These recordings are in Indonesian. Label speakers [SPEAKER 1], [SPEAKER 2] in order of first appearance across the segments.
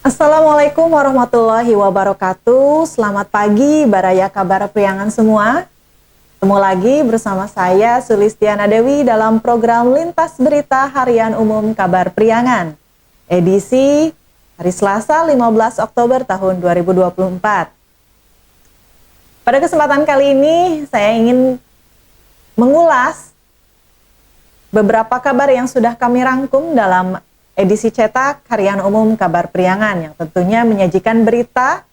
[SPEAKER 1] Assalamualaikum warahmatullahi wabarakatuh. Selamat pagi Baraya Kabar Priangan semua. Ketemu lagi bersama saya Sulistiana Dewi dalam program Lintas Berita Harian Umum Kabar Priangan. Edisi hari Selasa 15 Oktober tahun 2024. Pada kesempatan kali ini saya ingin mengulas beberapa kabar yang sudah kami rangkum dalam edisi cetak Harian Umum Kabar Priangan yang tentunya menyajikan berita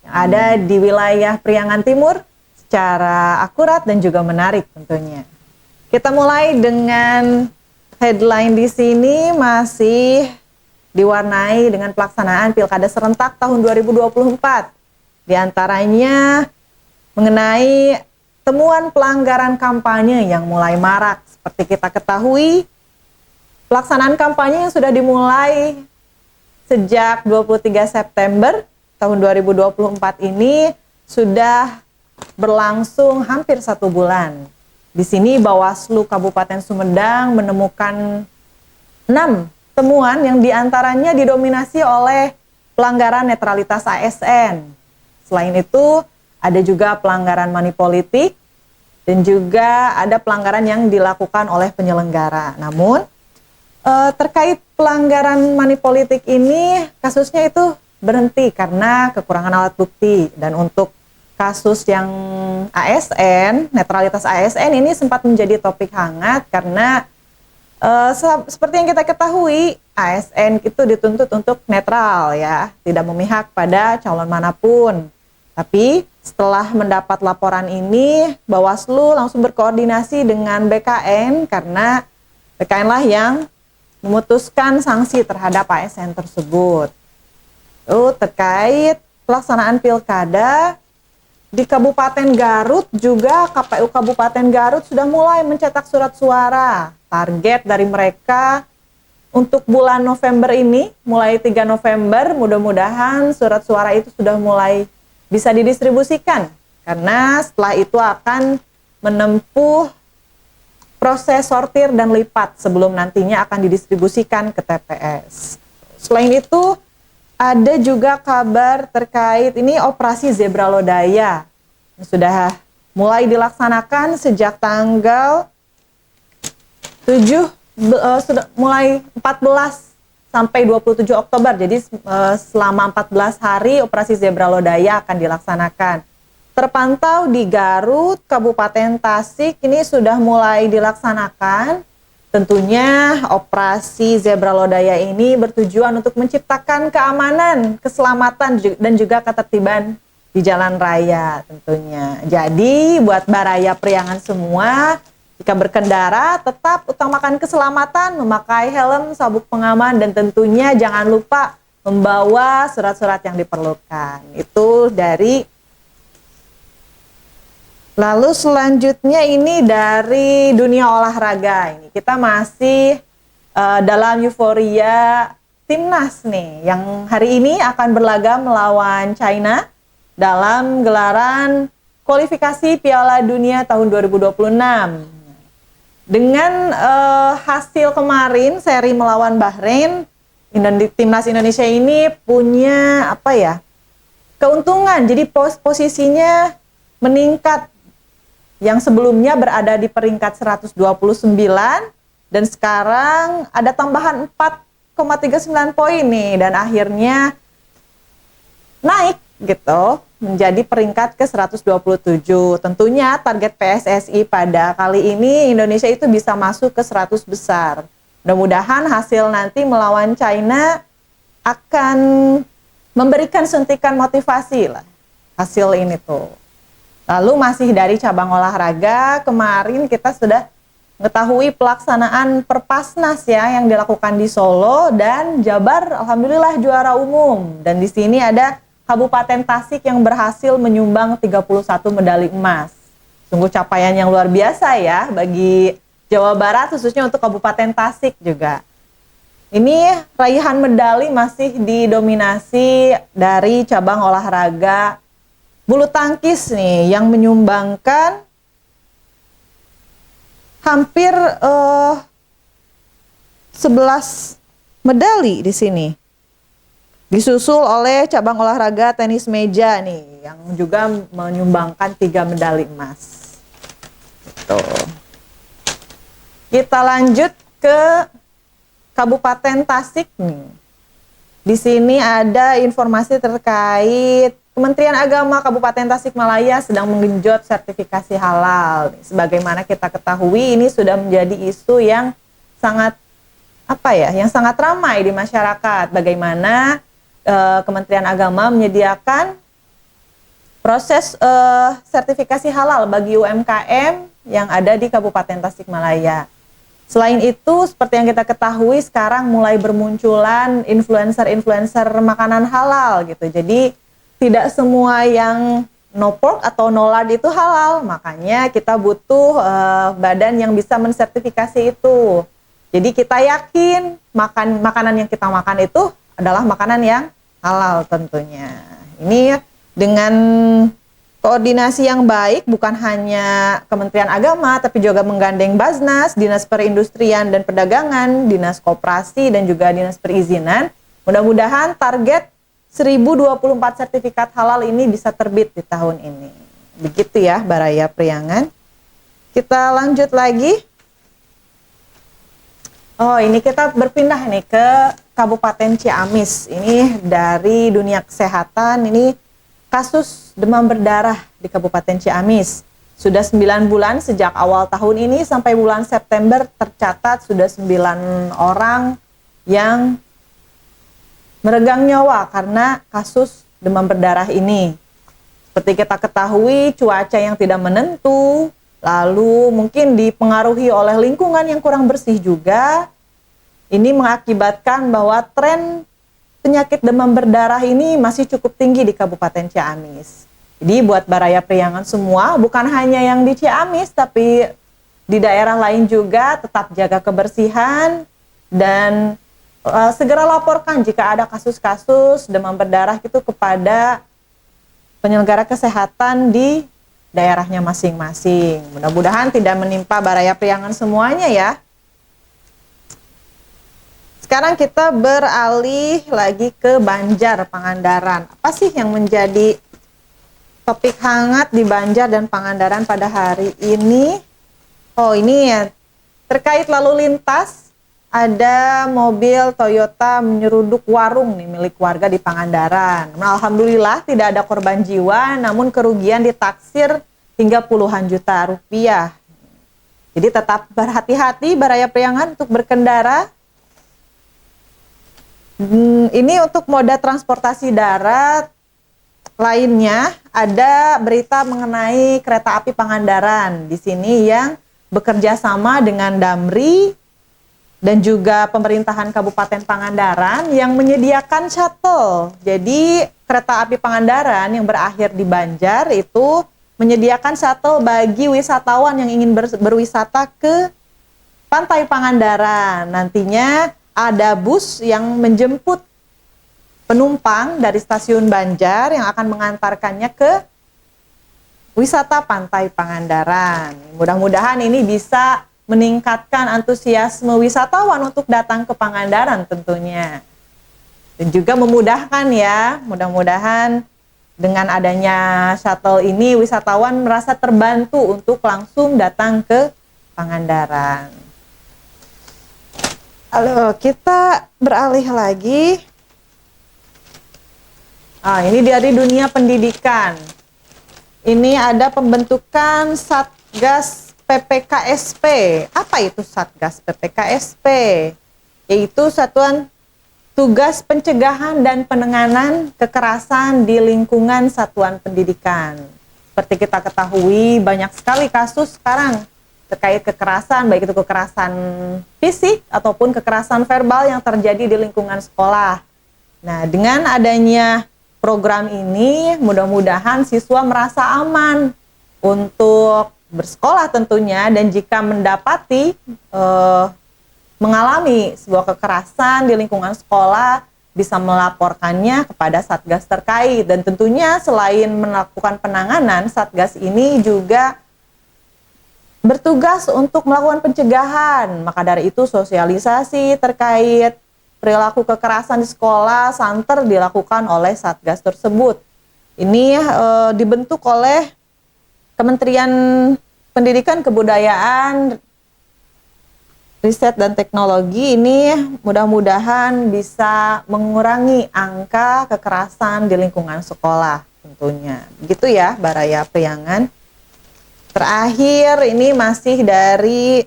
[SPEAKER 1] yang ada di wilayah Priangan Timur secara akurat dan juga menarik tentunya. Kita mulai dengan headline di sini masih diwarnai dengan pelaksanaan Pilkada serentak tahun 2024. Di antaranya mengenai temuan pelanggaran kampanye yang mulai marak. Seperti kita ketahui, pelaksanaan kampanye yang sudah dimulai sejak 23 September tahun 2024 ini sudah berlangsung hampir 1 bulan. Di sini Bawaslu Kabupaten Sumedang menemukan 6 temuan yang diantaranya didominasi oleh pelanggaran netralitas ASN. Selain itu, ada juga pelanggaran money politik dan juga ada pelanggaran yang dilakukan oleh penyelenggara. Namun, terkait pelanggaran money politik ini, kasusnya itu berhenti karena kekurangan alat bukti. Dan untuk kasus yang ASN, netralitas ASN ini sempat menjadi topik hangat karena seperti yang kita ketahui, ASN itu dituntut untuk netral ya, tidak memihak pada calon manapun. Tapi setelah mendapat laporan ini, Bawaslu langsung berkoordinasi dengan BKN karena BKN lah yang memutuskan sanksi terhadap ASN tersebut. Terkait pelaksanaan pilkada di Kabupaten Garut juga, KPU Kabupaten Garut sudah mulai mencetak surat suara. Target dari mereka untuk bulan November ini, mulai 3 November, mudah-mudahan surat suara itu sudah mulai bisa didistribusikan. Karena setelah itu akan menempuh proses sortir dan lipat sebelum nantinya akan didistribusikan ke TPS. Selain itu, ada juga kabar terkait ini operasi Zebra Lodaya yang sudah mulai dilaksanakan sejak tanggal 7, sudah mulai 14 sampai 27 Oktober. Jadi selama 14 hari operasi Zebra Lodaya akan dilaksanakan. Terpantau di Garut, Kabupaten Tasik ini sudah mulai dilaksanakan. Tentunya operasi Zebra Lodaya ini bertujuan untuk menciptakan keamanan, keselamatan, dan juga ketertiban di jalan raya tentunya. Jadi buat Baraya Priangan semua, jika berkendara tetap utamakan keselamatan, memakai helm, sabuk pengaman, dan tentunya jangan lupa membawa surat-surat yang diperlukan. Itu dari Lalu selanjutnya ini dari dunia olahraga. Ini kita masih dalam euforia timnas nih yang hari ini akan berlaga melawan China dalam gelaran kualifikasi Piala Dunia tahun 2026. Dengan hasil kemarin seri melawan Bahrain, timnas Indonesia ini punya keuntungan. Jadi posisinya meningkat. Yang sebelumnya berada di peringkat 129 dan sekarang ada tambahan 4,39 poin nih dan akhirnya naik gitu menjadi peringkat ke 127. Tentunya target PSSI pada kali ini Indonesia itu bisa masuk ke 100 besar. Mudah-mudahan hasil nanti melawan China akan memberikan suntikan motivasi lah hasil ini tuh. Lalu masih dari cabang olahraga, kemarin kita sudah mengetahui pelaksanaan Perpasnas ya yang dilakukan di Solo dan Jabar alhamdulillah juara umum. Dan di sini ada Kabupaten Tasik yang berhasil menyumbang 31 medali emas. Sungguh capaian yang luar biasa ya bagi Jawa Barat khususnya untuk Kabupaten Tasik juga. Ini raihan medali masih didominasi dari cabang olahraga bulu tangkis nih yang menyumbangkan hampir 11 medali di sini. Disusul oleh cabang olahraga tenis meja nih, yang juga menyumbangkan 3 medali emas. Tuh. Kita lanjut ke Kabupaten Tasik nih. Di sini ada informasi terkait Kementerian Agama Kabupaten Tasikmalaya sedang menggenjot sertifikasi halal. Sebagaimana kita ketahui, ini sudah menjadi isu yang sangat yang sangat ramai di masyarakat. Bagaimana Kementerian Agama menyediakan proses sertifikasi halal bagi UMKM yang ada di Kabupaten Tasikmalaya. Selain itu, seperti yang kita ketahui sekarang mulai bermunculan influencer-influencer makanan halal gitu. Jadi tidak semua yang no pork atau no lard itu halal. Makanya kita butuh badan yang bisa mensertifikasi itu. Jadi kita yakin makanan yang kita makan itu adalah makanan yang halal tentunya. Ini dengan koordinasi yang baik, bukan hanya Kementerian Agama, tapi juga menggandeng Basnas, Dinas Perindustrian dan Perdagangan, Dinas Koperasi, dan juga Dinas Perizinan. Mudah-mudahan target 1024 sertifikat halal ini bisa terbit di tahun ini. Begitu ya, Baraya Priangan. Kita lanjut lagi. Oh, ini kita berpindah nih ke Kabupaten Ciamis. Ini dari dunia kesehatan, ini kasus demam berdarah di Kabupaten Ciamis. Sudah 9 bulan sejak awal tahun ini sampai bulan September tercatat sudah 9 orang yang meregang nyawa karena kasus demam berdarah ini. Seperti kita ketahui, cuaca yang tidak menentu, lalu mungkin dipengaruhi oleh lingkungan yang kurang bersih juga. Ini mengakibatkan bahwa tren penyakit demam berdarah ini masih cukup tinggi di Kabupaten Ciamis. Jadi buat Baraya Priangan semua, bukan hanya yang di Ciamis, tapi di daerah lain juga tetap jaga kebersihan dan segera laporkan jika ada kasus-kasus demam berdarah itu kepada penyelenggara kesehatan di daerahnya masing-masing. Mudah-mudahan tidak menimpa Baraya Priangan semuanya ya. Sekarang kita beralih lagi ke Banjar Pangandaran. Apa sih yang menjadi topik hangat di Banjar dan Pangandaran pada hari ini? Oh, ini ya terkait lalu lintas. Ada mobil Toyota menyeruduk warung nih milik warga di Pangandaran. Nah, alhamdulillah tidak ada korban jiwa, namun kerugian ditaksir hingga puluhan juta rupiah. Jadi tetap berhati-hati Baraya Priangan untuk berkendara. Ini untuk moda transportasi darat lainnya, ada berita mengenai kereta api Pangandaran di sini yang bekerja sama dengan Damri dan juga pemerintahan Kabupaten Pangandaran yang menyediakan shuttle. Jadi kereta api Pangandaran yang berakhir di Banjar itu menyediakan shuttle bagi wisatawan yang ingin berwisata ke Pantai Pangandaran. Nantinya ada bus yang menjemput penumpang dari stasiun Banjar yang akan mengantarkannya ke wisata Pantai Pangandaran. Mudah-mudahan ini bisa meningkatkan antusiasme wisatawan untuk datang ke Pangandaran tentunya. Dan juga memudahkan ya, mudah-mudahan dengan adanya shuttle ini wisatawan merasa terbantu untuk langsung datang ke Pangandaran. Halo, kita beralih lagi. Ini dari dunia pendidikan. Ini ada pembentukan Satgas PPKSP. Apa itu Satgas PPKSP? Yaitu Satuan Tugas Pencegahan dan Penanganan Kekerasan di Lingkungan Satuan Pendidikan. Seperti kita ketahui, banyak sekali kasus sekarang terkait kekerasan, baik itu kekerasan fisik ataupun kekerasan verbal yang terjadi di lingkungan sekolah. Nah, dengan adanya program ini, mudah-mudahan siswa merasa aman untuk bersekolah tentunya, dan jika mendapati mengalami sebuah kekerasan di lingkungan sekolah, bisa melaporkannya kepada Satgas terkait. Dan tentunya selain melakukan penanganan, Satgas ini juga bertugas untuk melakukan pencegahan. Maka dari itu sosialisasi terkait perilaku kekerasan di sekolah santer dilakukan oleh Satgas tersebut. Ini dibentuk oleh Kementerian Pendidikan, Kebudayaan, Riset dan Teknologi. Ini mudah-mudahan bisa mengurangi angka kekerasan di lingkungan sekolah tentunya. Begitu ya Baraya Priangan. Terakhir ini masih dari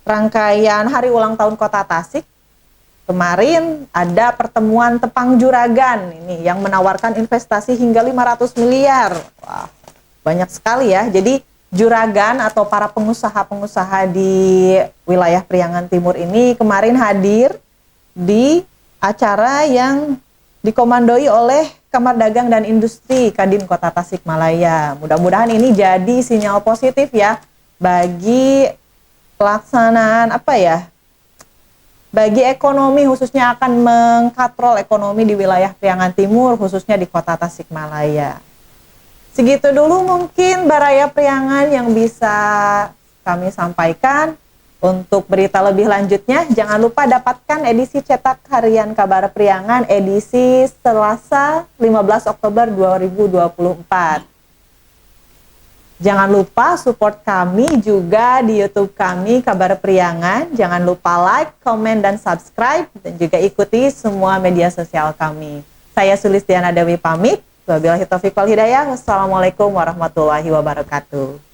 [SPEAKER 1] rangkaian Hari Ulang Tahun Kota Tasik. Kemarin ada pertemuan Tepang Juragan ini yang menawarkan investasi hingga 500 miliar. Wah, banyak sekali ya. Jadi juragan atau para pengusaha-pengusaha di wilayah Priangan Timur ini kemarin hadir di acara yang dikomandoi oleh Kamar Dagang dan Industri Kadin Kota Tasikmalaya. Mudah-mudahan ini jadi sinyal positif ya bagi pelaksanaan bagi ekonomi, khususnya akan mengkatrol ekonomi di wilayah Priangan Timur, khususnya di Kota Tasikmalaya. Segitu dulu mungkin Baraya Priangan yang bisa kami sampaikan. Untuk berita lebih lanjutnya, jangan lupa dapatkan edisi cetak harian Kabar Priangan edisi Selasa 15 Oktober 2024. Jangan lupa support kami juga di YouTube kami Kabar Priangan. Jangan lupa like, komen, dan subscribe. Dan juga ikuti semua media sosial kami. Saya Sulistiana Dewi pamit. Wabillahi taufiq wal hidayah. Wassalamualaikum warahmatullahi wabarakatuh.